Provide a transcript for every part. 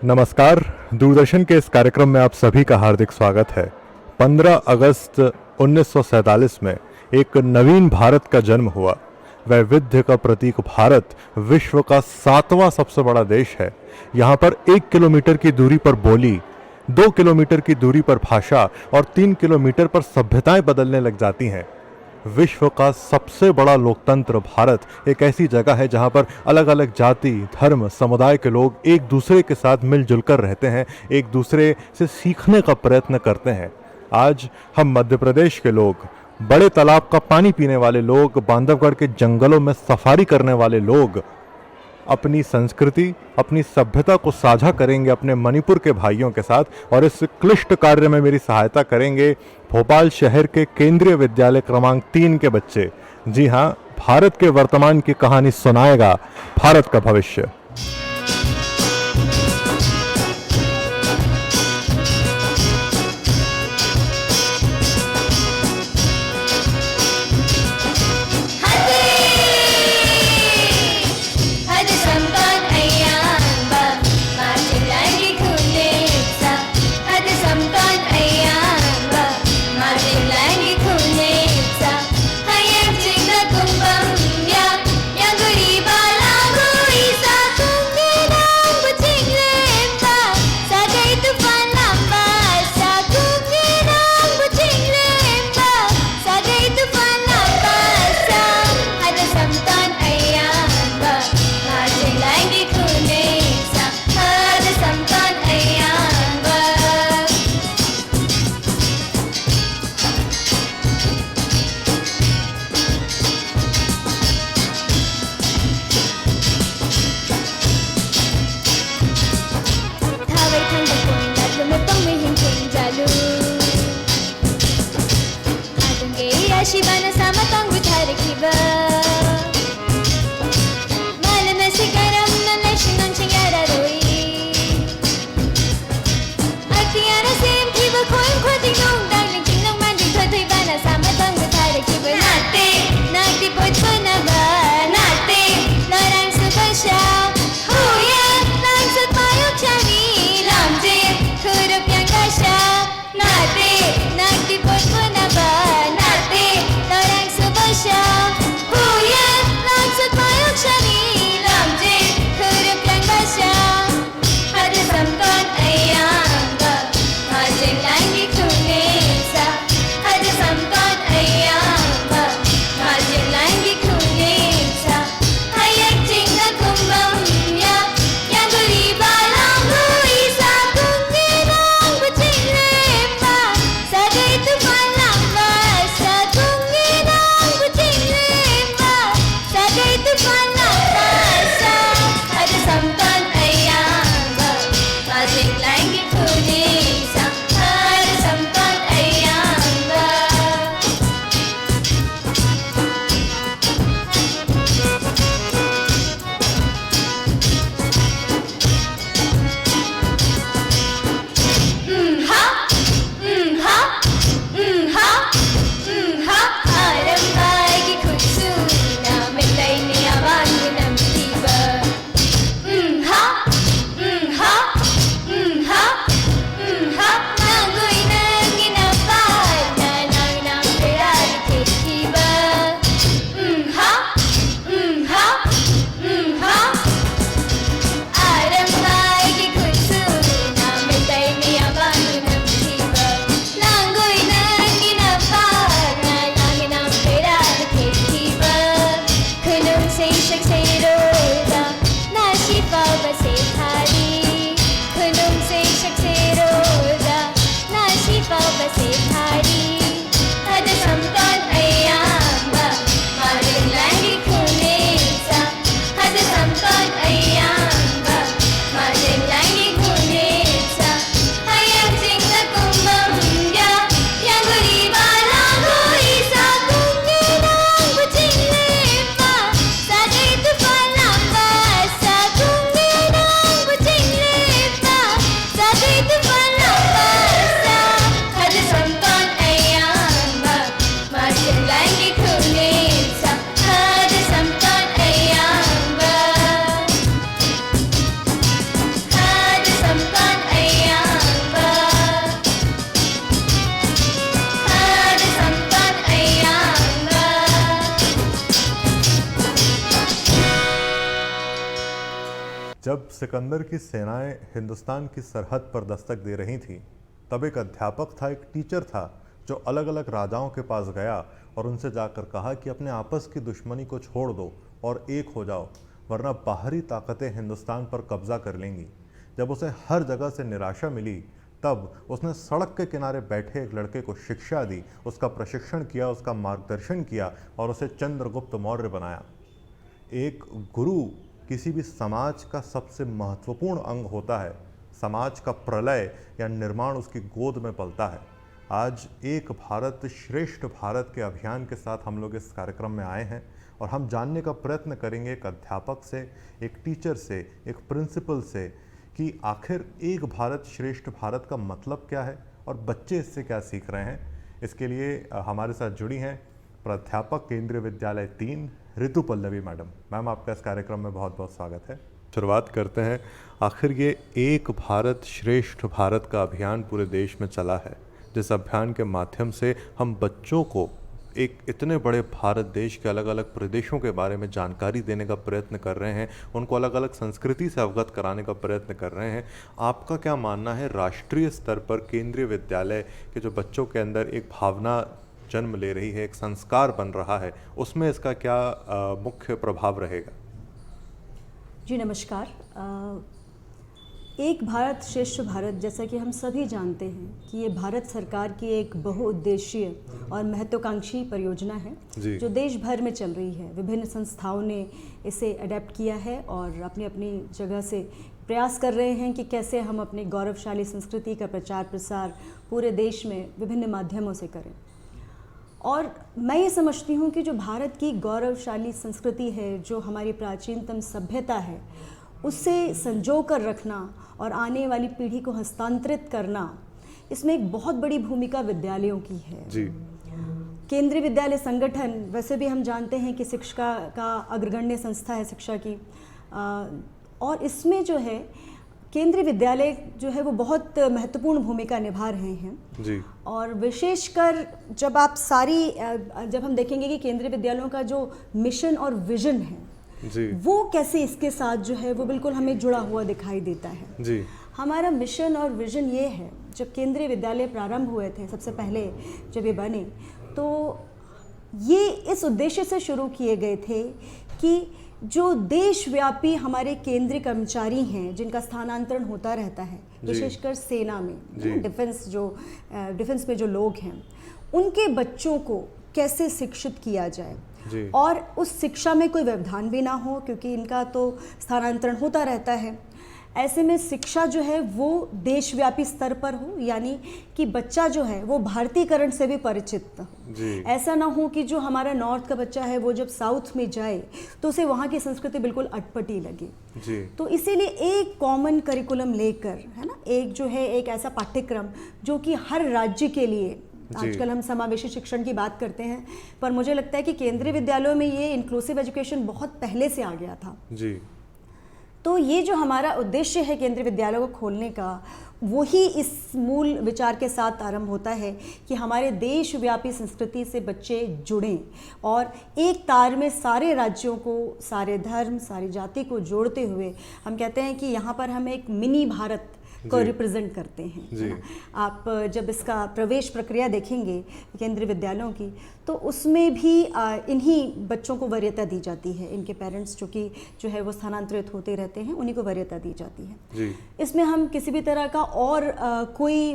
नमस्कार। दूरदर्शन के इस कार्यक्रम में आप सभी का हार्दिक स्वागत है। 15 अगस्त 1947 में एक नवीन भारत का जन्म हुआ। वैविध्य का प्रतीक भारत विश्व का 7वां सबसे बड़ा देश है। यहाँ पर 1 किलोमीटर की दूरी पर बोली, 2 किलोमीटर की दूरी पर भाषा और 3 किलोमीटर पर सभ्यताएं बदलने लग जाती हैं। विश्व का सबसे बड़ा लोकतंत्र भारत एक ऐसी जगह है जहां पर अलग अलग जाति, धर्म, समुदाय के लोग एक दूसरे के साथ मिलजुल कर रहते हैं, एक दूसरे से सीखने का प्रयत्न करते हैं। आज हम मध्य प्रदेश के लोग, बड़े तालाब का पानी पीने वाले लोग, बांधवगढ़ के जंगलों में सफारी करने वाले लोग अपनी संस्कृति, अपनी सभ्यता को साझा करेंगे अपने मणिपुर के भाइयों के साथ। और इस क्लिष्ट कार्य में मेरी सहायता करेंगे भोपाल शहर के केंद्रीय विद्यालय क्रमांक 3 के बच्चे। जी हाँ, भारत के वर्तमान की कहानी सुनाएगा भारत का भविष्य। Shibana sama tong buthar kiba Mala na sigaram na leshinon chingara roi Artiara sem kiba khoim khoti nong darling kinong manding thoi bana sama tong buthar kiba Nate nati pochona ba nate narang subasha Huya lang sut mayok chani lamje thurup yang kasha Nate nati pochona ba जब सिकंदर की सेनाएं हिंदुस्तान की सरहद पर दस्तक दे रही थीं, तब एक अध्यापक था, एक टीचर था, जो अलग अलग राजाओं के पास गया और उनसे जाकर कहा कि अपने आपस की दुश्मनी को छोड़ दो और एक हो जाओ, वरना बाहरी ताकतें हिंदुस्तान पर कब्जा कर लेंगी। जब उसे हर जगह से निराशा मिली, तब उसने सड़क के किनारे बैठे एक लड़के को शिक्षा दी, उसका प्रशिक्षण किया, उसका मार्गदर्शन किया और उसे चंद्रगुप्त मौर्य बनाया। एक गुरु किसी भी समाज का सबसे महत्वपूर्ण अंग होता है। समाज का प्रलय या निर्माण उसकी गोद में पलता है। आज एक भारत श्रेष्ठ भारत के अभियान के साथ हम लोग इस कार्यक्रम में आए हैं और हम जानने का प्रयत्न करेंगे एक अध्यापक से, एक टीचर से, एक प्रिंसिपल से कि आखिर एक भारत श्रेष्ठ भारत का मतलब क्या है और बच्चे इससे क्या सीख रहे हैं। इसके लिए हमारे साथ जुड़ी हैं प्राध्यापक केंद्रीय विद्यालय 3 ऋतु पल्लवी मैडम। मैम, आपका इस कार्यक्रम में बहुत बहुत स्वागत है। शुरुआत करते हैं, आखिर ये एक भारत श्रेष्ठ भारत का अभियान पूरे देश में चला है, जिस अभियान के माध्यम से हम बच्चों को एक इतने बड़े भारत देश के अलग अलग प्रदेशों के बारे में जानकारी देने का प्रयत्न कर रहे हैं, उनको अलग अलग संस्कृति से अवगत कराने का प्रयत्न कर रहे हैं। आपका क्या मानना है, राष्ट्रीय स्तर पर केंद्रीय विद्यालय के जो बच्चों के अंदर एक भावना जन्म ले रही है, एक संस्कार बन रहा है, उसमें इसका क्या मुख्य प्रभाव रहेगा? जी नमस्कार। एक भारत श्रेष्ठ भारत, जैसा कि हम सभी जानते हैं कि ये भारत सरकार की एक बहुउद्देशीय और महत्वाकांक्षी परियोजना है जो देश भर में चल रही है। विभिन्न संस्थाओं ने इसे अडेप्ट किया है और अपनी अपनी जगह से प्रयास कर रहे हैं कि कैसे हम अपनी गौरवशाली संस्कृति का प्रचार प्रसार पूरे देश में विभिन्न माध्यमों से करें। और मैं ये समझती हूँ कि जो भारत की गौरवशाली संस्कृति है, जो हमारी प्राचीनतम सभ्यता है, उससे संजो कर रखना और आने वाली पीढ़ी को हस्तांतरित करना, इसमें एक बहुत बड़ी भूमिका विद्यालयों की है। जी। केंद्रीय विद्यालय संगठन, वैसे भी हम जानते हैं कि शिक्षा का अग्रगण्य संस्था है शिक्षा की, और इसमें जो है केंद्रीय विद्यालय जो है वो बहुत महत्वपूर्ण भूमिका निभा रहे हैं। जी। और विशेषकर जब हम देखेंगे कि केंद्रीय विद्यालयों का जो मिशन और विजन है जी, वो कैसे इसके साथ जो है वो बिल्कुल हमें जुड़ा हुआ दिखाई देता है। जी। हमारा मिशन और विजन ये है, जब केंद्रीय विद्यालय प्रारंभ हुए थे, सबसे पहले जब ये बने, तो ये इस उद्देश्य से शुरू किए गए थे कि जो देशव्यापी हमारे केंद्रीय कर्मचारी हैं, जिनका स्थानांतरण होता रहता है, विशेषकर सेना में, डिफेंस में जो लोग हैं, उनके बच्चों को कैसे शिक्षित किया जाए और उस शिक्षा में कोई व्यवधान भी ना हो, क्योंकि इनका तो स्थानांतरण होता रहता है। ऐसे में शिक्षा जो है वो देशव्यापी स्तर पर हो, यानी कि बच्चा जो है वो भारतीयकरण से भी परिचित हो। ऐसा ना हो कि जो हमारा नॉर्थ का बच्चा है वो जब साउथ में जाए तो उसे वहाँ की संस्कृति बिल्कुल अटपटी लगे जी। तो इसीलिए एक कॉमन करिकुलम लेकर, है ना, एक जो है एक ऐसा पाठ्यक्रम जो कि हर राज्य के लिए, आजकल हम समावेशी शिक्षण की बात करते हैं, पर मुझे लगता है कि केंद्रीय विद्यालयों में ये इंक्लूसिव एजुकेशन बहुत पहले से आ गया था जी। तो ये जो हमारा उद्देश्य है केंद्रीय विद्यालयों को खोलने का, वही इस मूल विचार के साथ आरंभ होता है कि हमारे देशव्यापी संस्कृति से बच्चे जुड़ें और एक तार में सारे राज्यों को, सारे धर्म, सारी जाति को जोड़ते हुए हम कहते हैं कि यहाँ पर हम एक मिनी भारत को रिप्रेजेंट करते हैं। आप जब इसका प्रवेश प्रक्रिया देखेंगे केंद्रीय विद्यालयों की, तो उसमें भी इन्हीं बच्चों को वरीयता दी जाती है। इनके पेरेंट्स जो है वो स्थानांतरित होते रहते हैं, उन्हीं को वरीयता दी जाती है जी। इसमें हम किसी भी तरह का और कोई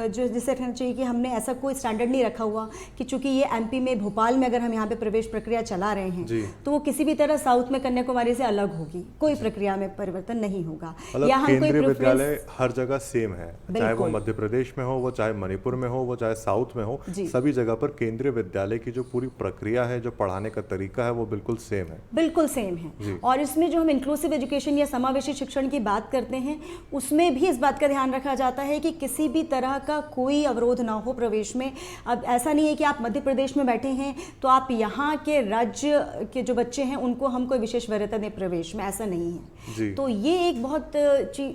जो जिसे कहना चाहिए कि हमने ऐसा कोई स्टैंडर्ड नहीं रखा हुआ कि चूंकि ये एमपी में भोपाल में अगर हम यहाँ पे प्रवेश प्रक्रिया चला रहे हैं तो वो किसी भी तरह साउथ में कन्याकुमारी से अलग होगी, कोई प्रक्रिया में परिवर्तन नहीं होगा। या हम कोई विद्यालय हर जगह सेम है, चाहे वो मध्य प्रदेश में हो, वो चाहे मणिपुर में हो, वो चाहे साउथ में हो, सभी जगह पर केंद्रीय विद्यालय की जो पूरी प्रक्रिया है, जो पढ़ाने का तरीका है, वो बिल्कुल सेम है। बिल्कुल सेम है। और इसमें जो हम इंक्लूसिव एजुकेशन या समावेशी शिक्षण की बात करते हैं, उसमें भी इस बात का ध्यान रखा जाता है कि किसी भी तरह का कोई अवरोध ना हो प्रवेश में। अब ऐसा नहीं है कि आप मध्य प्रदेश में बैठे हैं तो आप यहाँ के राज्य के जो बच्चे हैं उनको हम कोई विशेष वरीयता दें प्रवेश में, ऐसा नहीं है। तो ये एक बहुत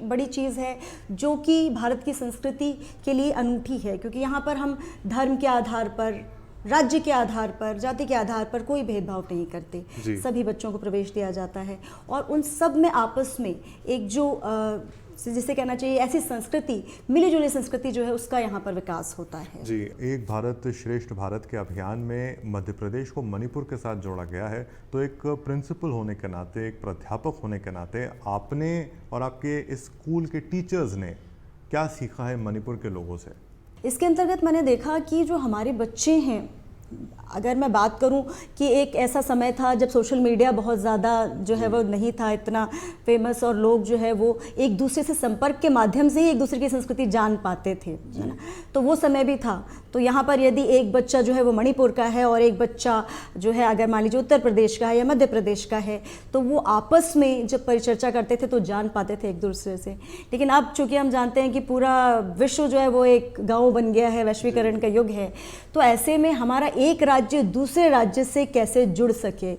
बड़ी चीज़ है जो कि भारत की संस्कृति के लिए अनूठी है, क्योंकि यहाँ पर हम धर्म के आधार पर राज्य के आधार पर, जाति के आधार पर कोई भेदभाव नहीं करते। जी। सभी बच्चों को प्रवेश दिया जाता है और उन सब में आपस में एक जो जिसे कहना चाहिए ऐसी संस्कृति, मिली जुली संस्कृति जो है उसका यहाँ पर विकास होता है। जी, एक भारत श्रेष्ठ भारत के अभियान में मध्य प्रदेश को मणिपुर के साथ जोड़ा गया है, तो एक प्रिंसिपल होने के नाते, एक प्राध्यापक होने के नाते आपने और आपके इस स्कूल के टीचर्स ने क्या सीखा है मणिपुर के लोगों से? इसके अंतर्गत मैंने देखा कि जो हमारे बच्चे हैं, अगर मैं बात करूं कि एक ऐसा समय था जब सोशल मीडिया बहुत ज़्यादा जो है वो नहीं था इतना फेमस, और लोग जो है वो एक दूसरे से संपर्क के माध्यम से ही एक दूसरे की संस्कृति जान पाते थे, है ना। तो वो समय भी था। तो यहाँ पर यदि एक बच्चा जो है वो मणिपुर का है और एक बच्चा जो है अगर मान लीजिए उत्तर प्रदेश का है या मध्य प्रदेश का है, तो वो आपस में जब परिचर्चा करते थे तो जान पाते थे एक दूसरे से। लेकिन अब चूँकि हम जानते हैं कि पूरा विश्व जो है वो एक गाँव बन गया है, वैश्वीकरण का युग है, तो ऐसे में हमारा एक राज्य दूसरे राज्य से कैसे जुड़ सके,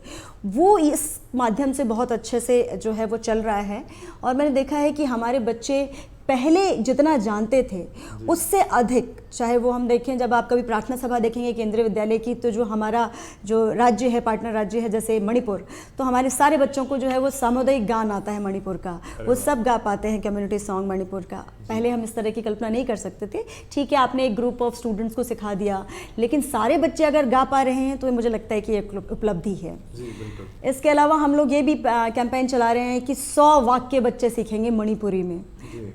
वो इस माध्यम से बहुत अच्छे से जो है वो चल रहा है। और मैंने देखा है कि हमारे बच्चे पहले जितना जानते थे उससे अधिक, चाहे वो हम देखें जब आप कभी प्रार्थना सभा देखेंगे केंद्रीय विद्यालय की, तो जो हमारा जो राज्य है, पार्टनर राज्य है जैसे मणिपुर, तो हमारे सारे बच्चों को जो है वो सामुदायिक गान आता है मणिपुर का, वो सब गा पाते हैं कम्युनिटी सॉन्ग मणिपुर का। पहले हम इस तरह की कल्पना नहीं कर सकते थे। ठीक है, आपने एक ग्रुप ऑफ स्टूडेंट्स को सिखा दिया, लेकिन सारे बच्चे अगर गा पा रहे हैं तो मुझे लगता है कि ये उपलब्धि है। इसके अलावा हम लोग ये भी कैंपेन चला रहे हैं कि 100 वाक्य बच्चे सीखेंगे मणिपुरी में।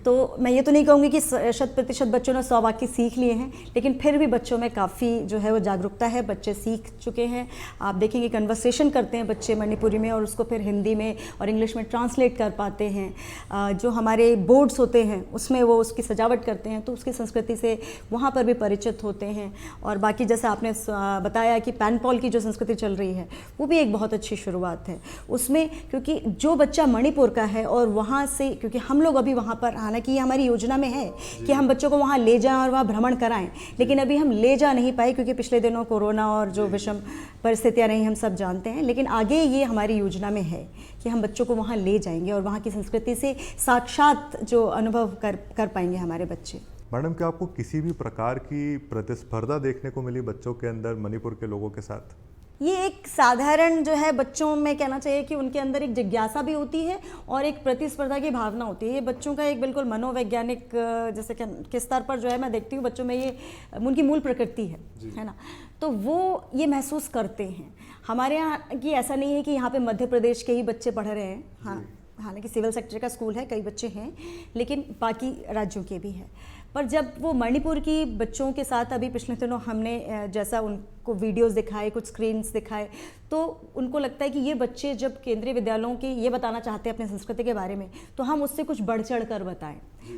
तो मैं ये तो नहीं कहूँगी कि 100% बच्चों ने 100 वाक्य सीख लिए हैं, लेकिन फिर भी बच्चों में काफ़ी जो है वो जागरूकता है, बच्चे सीख चुके हैं। आप देखेंगे कन्वर्सेशन करते हैं बच्चे मणिपुरी में और उसको फिर हिंदी में और इंग्लिश में ट्रांसलेट कर पाते हैं। जो हमारे बोर्ड्स होते हैं उसमें वो उसकी सजावट करते हैं, तो उसकी संस्कृति से वहाँ पर भी परिचित होते हैं। और बाकी जैसे आपने बताया कि पैनपॉल की जो संस्कृति चल रही है वो भी एक बहुत अच्छी शुरुआत है उसमें, क्योंकि जो बच्चा मणिपुर का है और वहाँ से, क्योंकि हम लोग अभी वहाँ पर, हालांकि ये हमारी योजना में है कि हम बच्चों को वहाँ ले जाएं और वहाँ भ्रमण कराएं, लेकिन अभी हम ले जा नहीं पाए क्योंकि पिछले दिनों कोरोना और जो विषम परिस्थितियाँ रही हम सब जानते हैं। लेकिन आगे ये हमारी योजना में है कि हम बच्चों को वहाँ ले जाएंगे और वहाँ की संस्कृति से साक्षात जो अनुभव कर पाएंगे हमारे बच्चे। मैडम, क्या आपको किसी भी प्रकार की प्रतिस्पर्धा देखने को मिली बच्चों के अंदर मणिपुर के लोगों के साथ? ये एक साधारण जो है बच्चों में कहना चाहिए कि उनके अंदर एक जिज्ञासा भी होती है और एक प्रतिस्पर्धा की भावना होती है। ये बच्चों का एक बिल्कुल मनोवैज्ञानिक जैसे किस स्तर पर जो है मैं देखती हूँ बच्चों में ये उनकी मूल प्रकृति है ना, तो वो ये महसूस करते हैं। हमारे यहाँ की ऐसा नहीं है कि यहाँ पे मध्य प्रदेश के ही बच्चे पढ़ रहे हैं, हाँ, हालांकि सिविल सेक्टर का स्कूल है, कई बच्चे हैं, लेकिन बाकी राज्यों के भी हैं। पर जब वो मणिपुर की बच्चों के साथ अभी पिछले दिनों हमने जैसा उनको वीडियोस दिखाए, कुछ स्क्रीन्स दिखाए, तो उनको लगता है कि ये बच्चे जब केंद्रीय विद्यालयों के ये बताना चाहते हैं अपने संस्कृति के बारे में, तो हम उससे कुछ बढ़ चढ़ कर बताएं।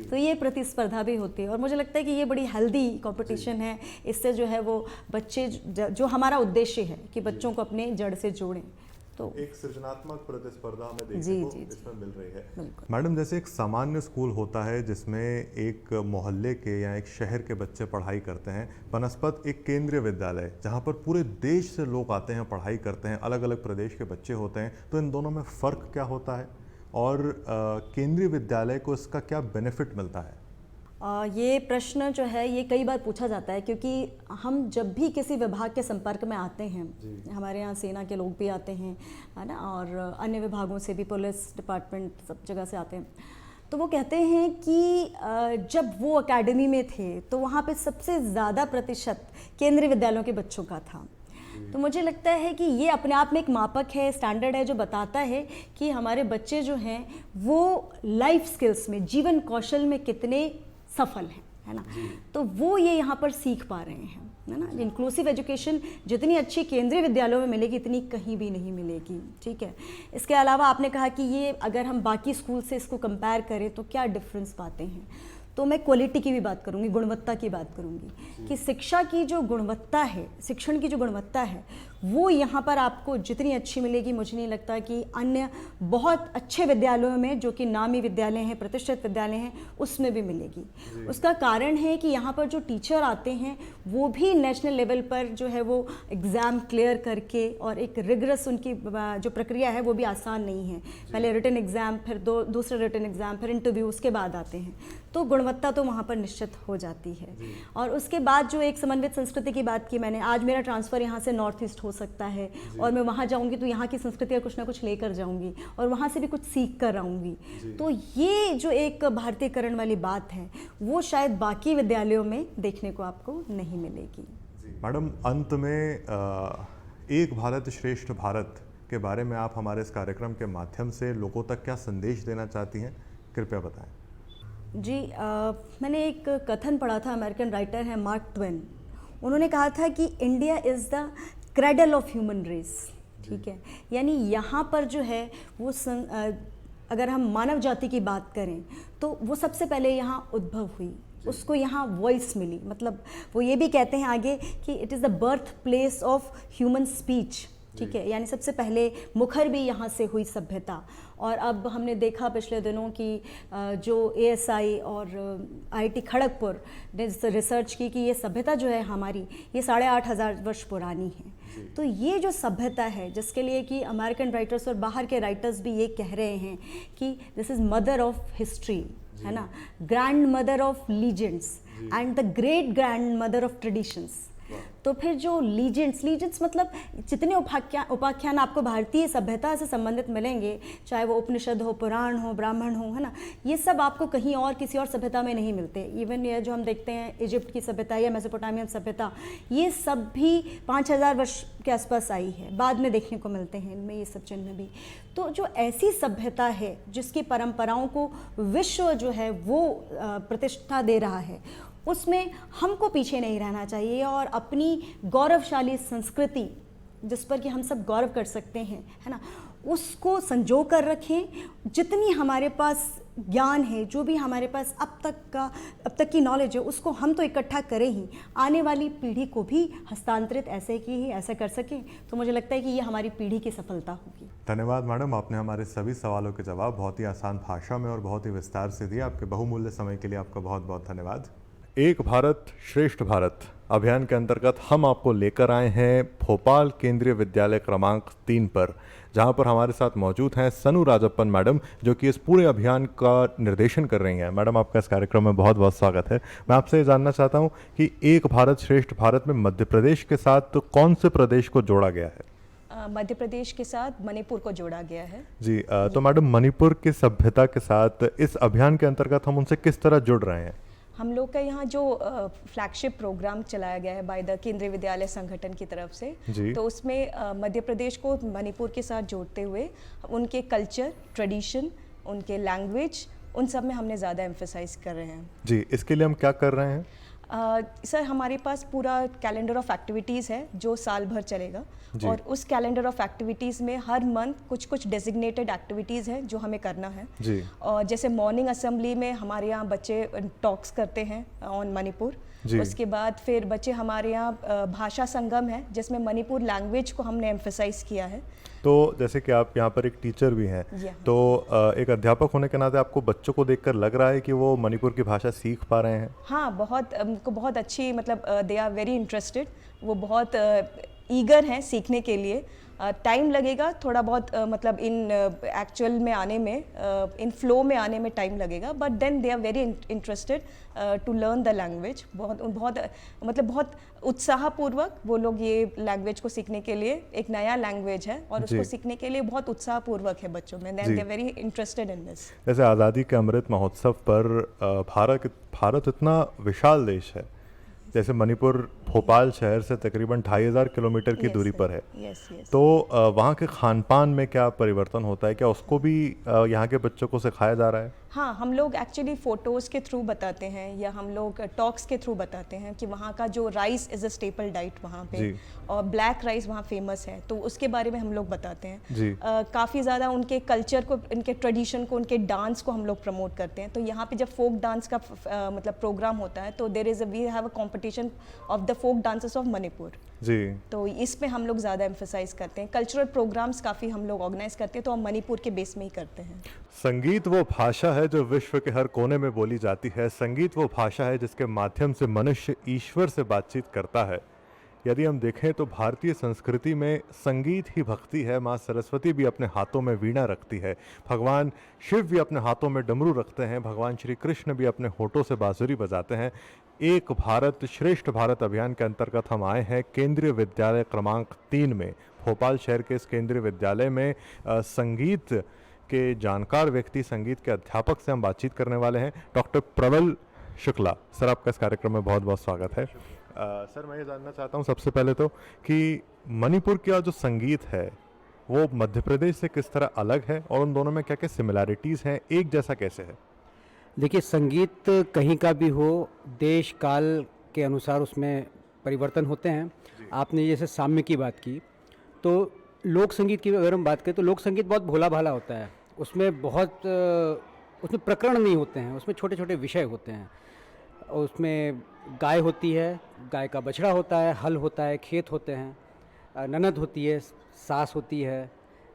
तो ये प्रतिस्पर्धा भी होती है और मुझे लगता है कि ये बड़ी हेल्दी कंपटीशन है। इससे जो है वो बच्चे, जो हमारा उद्देश्य है कि बच्चों को अपने जड़ से जोड़ें, तो एक सृजनात्मक प्रतिस्पर्धा हमें देखने जी, को जी, इसमें मिल रही है। बिल्कुल। मैडम, जैसे एक सामान्य स्कूल होता है जिसमें एक मोहल्ले के या एक शहर के बच्चे पढ़ाई करते हैं, बनस्पत एक केंद्रीय विद्यालय जहां पर पूरे देश से लोग आते हैं, पढ़ाई करते हैं, अलग अलग प्रदेश के बच्चे होते हैं, तो इन दोनों में फ़र्क क्या होता है और केंद्रीय विद्यालय को इसका क्या बेनिफिट मिलता है? ये प्रश्न जो है ये कई बार पूछा जाता है, क्योंकि हम जब भी किसी विभाग के संपर्क में आते हैं, हमारे यहाँ सेना के लोग भी आते हैं, है ना, और अन्य विभागों से भी, पुलिस डिपार्टमेंट, सब जगह से आते हैं, तो वो कहते हैं कि जब वो एकेडमी में थे तो वहाँ पे सबसे ज़्यादा प्रतिशत केंद्रीय विद्यालयों के बच्चों का था। तो मुझे लगता है कि ये अपने आप में एक मापक है, स्टैंडर्ड है, जो बताता है कि हमारे बच्चे जो हैं वो लाइफ स्किल्स में, जीवन कौशल में कितने सफल हैं, है ना। तो वो ये यहाँ पर सीख पा रहे हैं, है ना। इंक्लूसिव एजुकेशन जितनी अच्छी केंद्रीय विद्यालयों में मिलेगी इतनी कहीं भी नहीं मिलेगी, ठीक है। इसके अलावा आपने कहा कि ये अगर हम बाकी स्कूल से इसको कंपेयर करें तो क्या डिफरेंस पाते हैं, तो मैं क्वालिटी की भी बात करूंगी, गुणवत्ता की बात करूंगी कि शिक्षा की जो गुणवत्ता है, शिक्षण की जो गुणवत्ता है, वो यहाँ पर आपको जितनी अच्छी मिलेगी, मुझे नहीं लगता कि अन्य बहुत अच्छे विद्यालयों में, जो कि नामी विद्यालय हैं, प्रतिष्ठित विद्यालय हैं, उसमें भी मिलेगी। उसका कारण है कि यहाँ पर जो टीचर आते हैं वो भी नेशनल लेवल पर जो है वो एग्ज़ाम क्लियर करके, और एक रिगरस उनकी जो प्रक्रिया है वो भी आसान नहीं है। पहले रिटन एग्ज़ाम, फिर दूसरा रिटन एग्ज़ाम, फिर इंटरव्यू, उसके बाद आते हैं। तो गुणवत्ता गुणवत्ता तो वहाँ पर निश्चित हो जाती है। और उसके बाद जो एक समन्वित संस्कृति की बात की मैंने, आज मेरा ट्रांसफ़र यहाँ से नॉर्थ ईस्ट हो सकता है और मैं वहाँ जाऊँगी तो यहाँ की संस्कृति का कुछ ना कुछ लेकर जाऊँगी और वहाँ से भी कुछ सीख कर आऊँगी। तो ये जो एक भारतीयकरण वाली बात है वो शायद बाकी विद्यालयों में देखने को आपको नहीं मिलेगी। मैडम, अंत में एक भारत श्रेष्ठ भारत के बारे में आप हमारे इस कार्यक्रम के माध्यम से लोगों तक क्या संदेश देना चाहती हैं, कृपया बताएं। जी, मैंने एक कथन पढ़ा था, अमेरिकन राइटर हैं मार्क ट्वेन। उन्होंने कहा था कि India is the cradle of human race. ठीक है, यानी यहाँ पर जो है वो अगर हम मानव जाति की बात करें तो वो सबसे पहले यहाँ उद्भव हुई, उसको यहाँ वॉइस मिली। मतलब वो ये भी कहते हैं आगे कि it is the birth place of human speech. ठीक है, यानी सबसे पहले मुखर भी यहाँ से हुई सभ्यता। और अब हमने देखा पिछले दिनों की जो ASI और IIT खड़गपुर ने रिसर्च की कि ये सभ्यता जो है हमारी, ये 8,500 वर्ष पुरानी है। तो ये जो सभ्यता है जिसके लिए कि अमेरिकन राइटर्स और बाहर के राइटर्स भी ये कह रहे हैं कि this is mother of history, है ना, grand mother of legends and the great grand mother of traditions. तो फिर जो लीजेंड्स मतलब जितने उपाख्यान आपको भारतीय सभ्यता से संबंधित मिलेंगे, चाहे वो उपनिषद हो, पुराण हो, ब्राह्मण हो, है ना, ये सब आपको कहीं और किसी और सभ्यता में नहीं मिलते। इवन ये जो हम देखते हैं इजिप्ट की सभ्यता या मेसोपोटामियन सभ्यता, ये सब भी 5,000 वर्ष के आसपास आई है, बाद में देखने को मिलते हैं इनमें ये सब चिन्ह भी। तो जो ऐसी सभ्यता है जिसकी परंपराओं को विश्व जो है वो प्रतिष्ठा दे रहा है, उसमें हमको पीछे नहीं रहना चाहिए और अपनी गौरवशाली संस्कृति जिस पर कि हम सब गौरव कर सकते हैं, है ना, उसको संजो कर रखें। जितनी हमारे पास ज्ञान है, जो भी हमारे पास अब तक की नॉलेज है, उसको हम तो इकट्ठा करें ही, आने वाली पीढ़ी को भी हस्तांतरित ऐसे कर सकें। तो मुझे लगता है कि ये हमारी पीढ़ी की सफलता होगी। धन्यवाद मैडम, आपने हमारे सभी सवालों के जवाब बहुत ही आसान भाषा में और बहुत ही विस्तार से दिए। आपके बहुमूल्य समय के लिए आपका बहुत बहुत धन्यवाद। एक भारत श्रेष्ठ भारत अभियान के अंतर्गत हम आपको लेकर आए हैं भोपाल केंद्रीय विद्यालय क्रमांक 3 पर, जहां पर हमारे साथ मौजूद हैं सनु राजप्पन मैडम, जो कि इस पूरे अभियान का निर्देशन कर रही हैं। मैडम, आपका इस कार्यक्रम में बहुत बहुत स्वागत है। मैं आपसे ये जानना चाहता हूं कि एक भारत श्रेष्ठ भारत में मध्य प्रदेश के साथ तो कौन से प्रदेश को जोड़ा गया है? मध्य प्रदेश के साथ मणिपुर को जोड़ा गया है। जी, तो मैडम, मणिपुर की सभ्यता के साथ इस अभियान के अंतर्गत हम उनसे किस तरह जुड़ रहे हैं? हम लोग का यहाँ जो फ्लैगशिप प्रोग्राम चलाया गया है बाय द केंद्रीय विद्यालय संगठन की तरफ से, तो उसमें मध्य प्रदेश को मणिपुर के साथ जोड़ते हुए उनके कल्चर, ट्रेडिशन, उनके लैंग्वेज, उन सब में हमने ज़्यादा एम्फेसाइज कर रहे हैं। जी, इसके लिए हम क्या कर रहे हैं? सर, हमारे पास पूरा कैलेंडर ऑफ एक्टिविटीज़ है जो साल भर चलेगा, और उस कैलेंडर ऑफ एक्टिविटीज़ में हर मंथ कुछ डेजिग्नेटेड एक्टिविटीज़ हैं जो हमें करना है। जी। और जैसे मॉर्निंग असेंबली में हमारे यहाँ बच्चे टॉक्स करते हैं ऑन मणिपुर। उसके बाद फिर बच्चे हमारे यहाँ भाषा संगम है जिसमें मणिपुर लैंग्वेज को हमने एम्फेसाइज किया है। तो जैसे कि आप यहाँ पर एक टीचर भी हैं, तो एक अध्यापक होने के नाते आपको बच्चों को देखकर लग रहा है कि वो मणिपुर की भाषा सीख पा रहे हैं? हाँ, उनको बहुत अच्छी, मतलब दे आर वेरी इंटरेस्टेड, वो बहुत ईगर हैं सीखने के लिए। टाइम लगेगा थोड़ा बहुत, मतलब इन एक्चुअल में आने में, इन फ्लो में आने में टाइम लगेगा, but then they are very interested to learn the language. बहुत उत्साहपूर्वक वो लोग ये लैंग्वेज को सीखने के लिए, एक नया लैंग्वेज है और उसको सीखने के लिए बहुत उत्साहपूर्वक है बच्चों में। They are very interested in this. जैसे आज़ादी के अमृत महोत्सव पर भारत इतना विशाल देश है, जैसे मणिपुर भोपाल शहर से तकरीबन 2,500 किलोमीटर की दूरी पर है। तो वहाँ के खान पान में क्या परिवर्तन होता है? क्या उसको भी यहाँ के बच्चों को सिखाया जा रहा है? हाँ, हम लोग एक्चुअली फ़ोटोज़ के थ्रू बताते हैं या हम लोग टॉक्स के थ्रू बताते हैं कि वहाँ का जो rice is a staple diet वहाँ पे, और ब्लैक राइस वहाँ फेमस है, तो उसके बारे में हम लोग बताते हैं। काफ़ी ज़्यादा उनके कल्चर को, उनके ट्रेडिशन को, उनके डांस को हम लोग प्रमोट करते हैं। तो यहाँ पे जब फोक डांस का मतलब प्रोग्राम होता है, तो we have a competition of the folk dances of Manipur. जी, तो इसमें हम लोग ज़्यादा एम्फेसाइज करते हैं। कल्चरल प्रोग्राम्स काफ़ी हम लोग ऑर्गेनाइज करते हैं, तो हम मणिपुर के बेस में ही करते हैं। संगीत वो भाषा है जो विश्व के हर कोने में बोली जाती है। संगीत वो भाषा है जिसके माध्यम से मनुष्य ईश्वर से बातचीत करता है। यदि हम देखें तो भारतीय संस्कृति में संगीत ही भक्ति है। माँ सरस्वती भी अपने हाथों में वीणा रखती है, भगवान शिव भी अपने हाथों में डमरू रखते हैं, भगवान श्री कृष्ण भी अपने होठों से बांसुरी बजाते हैं। एक भारत श्रेष्ठ भारत अभियान के अंतर्गत हम आए हैं केंद्रीय विद्यालय क्रमांक 3 में। भोपाल शहर के इस केंद्रीय विद्यालय में संगीत के जानकार व्यक्ति, संगीत के अध्यापक से हम बातचीत करने वाले हैं, डॉक्टर प्रबल शुक्ला। सर, आपका इस कार्यक्रम में बहुत बहुत स्वागत है। सर, मैं ये जानना चाहता हूँ सबसे पहले तो कि मणिपुर का जो संगीत है वो मध्य प्रदेश से किस तरह अलग है और उन दोनों में क्या क्या सिमिलैरिटीज़ हैं, एक जैसा कैसे है? देखिए, संगीत कहीं का भी हो, देश काल के अनुसार उसमें परिवर्तन होते हैं। आपने जैसे साम्य की बात की, तो लोक संगीत की अगर हम बात करें तो लोक संगीत बहुत भोला भाला होता है। उसमें उसमें प्रकरण नहीं होते हैं, उसमें छोटे छोटे विषय होते हैं। उसमें गाय होती है, गाय का बछड़ा होता है, हल होता है, खेत होते हैं, ननद होती है, सास होती है,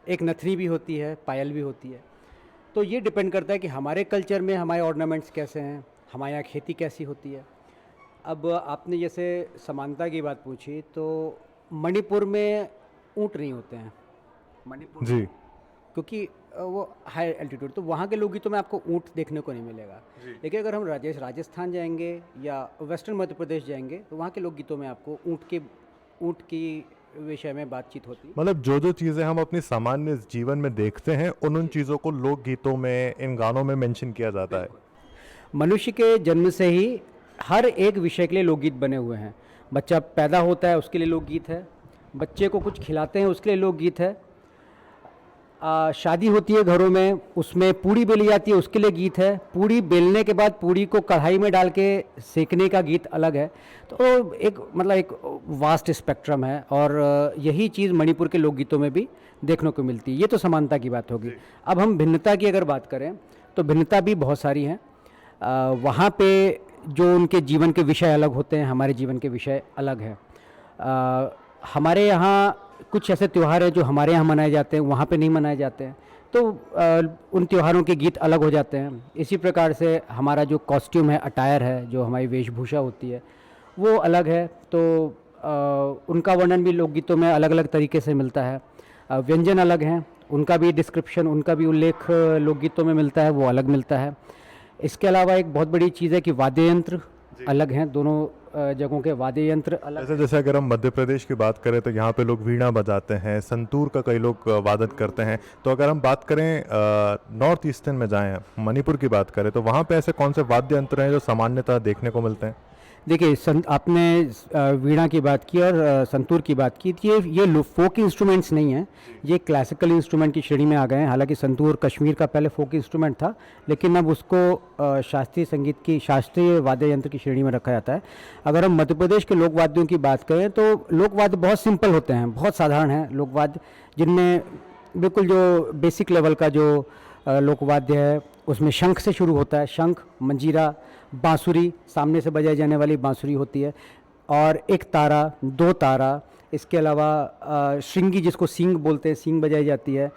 एक नथनी भी होती है, पायल भी होती है। तो ये डिपेंड करता है कि हमारे कल्चर में हमारे ऑर्नामेंट्स कैसे हैं, हमारे यहाँ खेती कैसी होती है। अब आपने जैसे समानता की बात पूछी, तो मणिपुर में ऊँट नहीं होते हैं मणिपुर जी, क्योंकि वो हाई एल्टीट्यूड, तो वहाँ के लोकगीतों में आपको ऊँट देखने को नहीं मिलेगा। लेकिन अगर हम राजस्थान जाएंगे या वेस्टर्न मध्य प्रदेश जाएंगे तो वहाँ के लोकगीतों में आपको ऊँट की विषय में बातचीत होती है। मतलब जो जो चीज़ें हम अपने सामान्य जीवन में देखते हैं उन चीज़ों को लोकगीतों में, इन गानों में मेंशन किया जाता है। मनुष्य के जन्म से ही हर एक विषय के लिए लोकगीत बने हुए हैं। बच्चा पैदा होता है उसके लिए लोकगीत है, बच्चे को कुछ खिलाते हैं उसके लिए लोकगीत है, शादी होती है घरों में, उसमें पूड़ी बेली जाती है उसके लिए गीत है, पूड़ी बेलने के बाद पूड़ी को कढ़ाई में डाल के सेकने का गीत अलग है। तो एक वास्ट स्पेक्ट्रम है और यही चीज़ मणिपुर के लोकगीतों में भी देखने को मिलती है। ये तो समानता की बात होगी। अब हम भिन्नता की अगर बात करें तो भिन्नता भी बहुत सारी हैं। वहाँ पे जो उनके जीवन के विषय अलग होते हैं, हमारे जीवन के विषय अलग हैं। हमारे यहाँ कुछ ऐसे त्यौहार हैं जो हमारे यहाँ मनाए जाते हैं, वहाँ पे नहीं मनाए जाते हैं, तो उन त्योहारों के गीत अलग हो जाते हैं। इसी प्रकार से हमारा जो कॉस्ट्यूम है, अटायर है, जो हमारी वेशभूषा होती है, वो अलग है। तो उनका वर्णन भी लोकगीतों में अलग अलग तरीके से मिलता है। व्यंजन अलग हैं, उनका भी डिस्क्रिप्शन, उनका भी उल्लेख लोकगीतों में मिलता है, वो अलग मिलता है। इसके अलावा एक बहुत बड़ी चीज़ है कि वाद्य यंत्र अलग हैं, दोनों जगहों के वाद्य यंत्र अलग। जैसे अगर हम मध्य प्रदेश की बात करें तो यहाँ पे लोग वीणा बजाते हैं, संतूर का कई लोग वादन करते हैं। तो अगर हम बात करें नॉर्थ ईस्टर्न में जाएं, मणिपुर की बात करें, तो वहाँ पे ऐसे कौन से वाद्य यंत्र हैं जो सामान्यतः देखने को मिलते हैं? देखिए, आपने वीणा की बात की और संतूर की बात की, ये फोक इंस्ट्रूमेंट्स नहीं हैं, ये क्लासिकल इंस्ट्रूमेंट की श्रेणी में आ गए हैं। हालांकि संतूर कश्मीर का पहले फोक इंस्ट्रूमेंट था, लेकिन अब उसको शास्त्रीय संगीत की, शास्त्रीय वाद्य यंत्र की श्रेणी में रखा जाता है। अगर हम मध्य प्रदेश के लोकवाद्यों की बात करें तो लोकवाद्य बहुत सिंपल होते हैं, बहुत साधारण हैं लोकवाद्य, जिनमें बिल्कुल जो बेसिक लेवल का जो लोकवाद्य है उसमें शंख से शुरू होता है। शंख, मंजीरा, बांसुरी, सामने से बजाई जाने वाली बांसुरी होती है, और एक तारा, दो तारा, इसके अलावा श्रृंगी जिसको सींग बोलते हैं, सींग बजाई जाती है,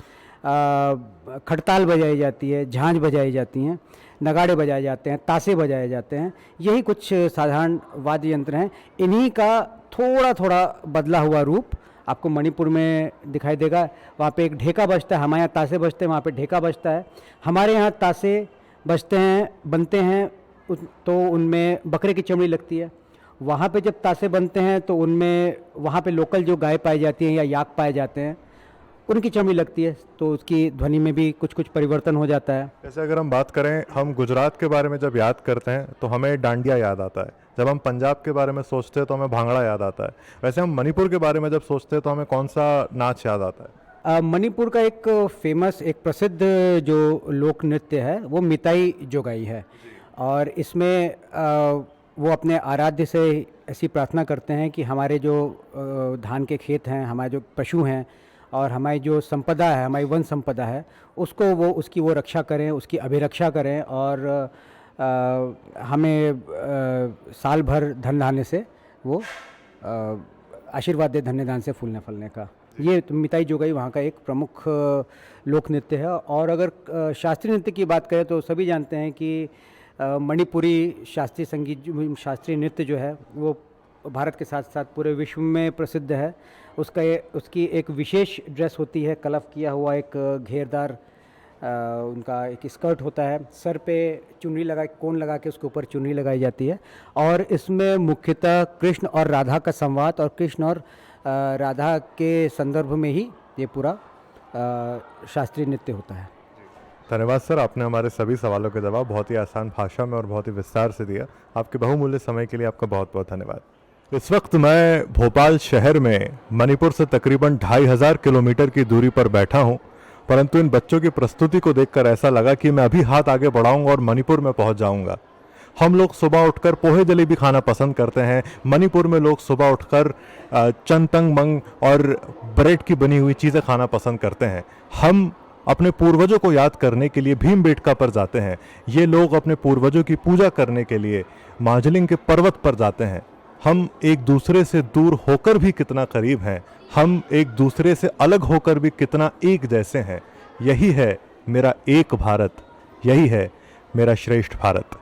खड़ताल बजाई जाती है, झांझ बजाई जाती हैं, नगाड़े बजाए जाते हैं, ताशे बजाए जाते हैं। यही कुछ साधारण वाद्य यंत्र हैं। इन्हीं का थोड़ा थोड़ा बदला हुआ रूप आपको मणिपुर में दिखाई देगा। वहाँ पे एक ढेका बजता है, हमारे यहाँ ताशे बजते हैं, वहाँ पे ढेका बजता है। हमारे यहाँ ताशे बजते हैं, बनते हैं तो उनमें बकरे की चमड़ी लगती है। वहाँ पे जब ताशे बनते हैं तो उनमें वहाँ पे लोकल जो गाय पाई जाती हैं या याक पाए जाते हैं, उनकी चमड़ी लगती है, तो उसकी ध्वनि में भी कुछ कुछ परिवर्तन हो जाता है। जैसे अगर हम बात करें, हम गुजरात के बारे में जब याद करते हैं तो हमें डांडिया याद आता है, जब हम पंजाब के बारे में सोचते हैं तो हमें भांगड़ा याद आता है। वैसे हम मणिपुर के बारे में जब सोचते हैं तो हमें कौन सा नाच याद आता है? मणिपुर का एक फेमस, एक प्रसिद्ध जो लोक नृत्य है वो मिताई जोगाई है, और इसमें वो अपने आराध्य से ऐसी प्रार्थना करते हैं कि हमारे जो धान के खेत हैं, हमारे जो पशु हैं और हमारी जो संपदा है, हमारी वन संपदा है, उसकी वो रक्षा करें, उसकी अभिरक्षा करें, और हमें साल भर धन धान्य से वो आशीर्वाद दे, धन्य दान से फूलने फलने का। ये मिताई जोगाई वहाँ का एक प्रमुख लोक नृत्य है। और अगर शास्त्रीय नृत्य की बात करें तो सभी जानते हैं कि मणिपुरी शास्त्रीय संगीत, शास्त्रीय नृत्य जो है वो भारत के साथ साथ पूरे विश्व में प्रसिद्ध है। उसकी एक विशेष ड्रेस होती है, कलफ किया हुआ एक घेरदार उनका एक स्कर्ट होता है, सर पे चुन्नी कोन लगा के उसके ऊपर चुन्नी लगाई जाती है, और इसमें मुख्यतः कृष्ण और राधा का संवाद और कृष्ण और राधा के संदर्भ में ही ये पूरा शास्त्रीय नृत्य होता है। धन्यवाद सर, आपने हमारे सभी सवालों के जवाब बहुत ही आसान भाषा में और बहुत ही विस्तार से दिया। आपके बहुमूल्य समय के लिए आपका बहुत बहुत धन्यवाद। इस वक्त मैं भोपाल शहर में मणिपुर से तकरीबन 2500 किलोमीटर की दूरी पर बैठा हूं, परंतु इन बच्चों की प्रस्तुति को देखकर ऐसा लगा कि मैं अभी हाथ आगे बढ़ाऊंगा और मणिपुर में पहुंच जाऊंगा। हम लोग सुबह उठकर पोहे जलेबी खाना पसंद करते हैं, मणिपुर में लोग सुबह उठकर चंतंग मंग और ब्रेड की बनी हुई चीज़ें खाना पसंद करते हैं। हम अपने पूर्वजों को याद करने के लिए भीमबेटका पर जाते हैं। ये लोग अपने पूर्वजों की पूजा करने के लिए मार्जलिंग के पर्वत पर जाते हैं। हम एक दूसरे से दूर होकर भी कितना करीब हैं, हम एक दूसरे से अलग होकर भी कितना एक जैसे हैं। यही है मेरा एक भारत, यही है मेरा श्रेष्ठ भारत।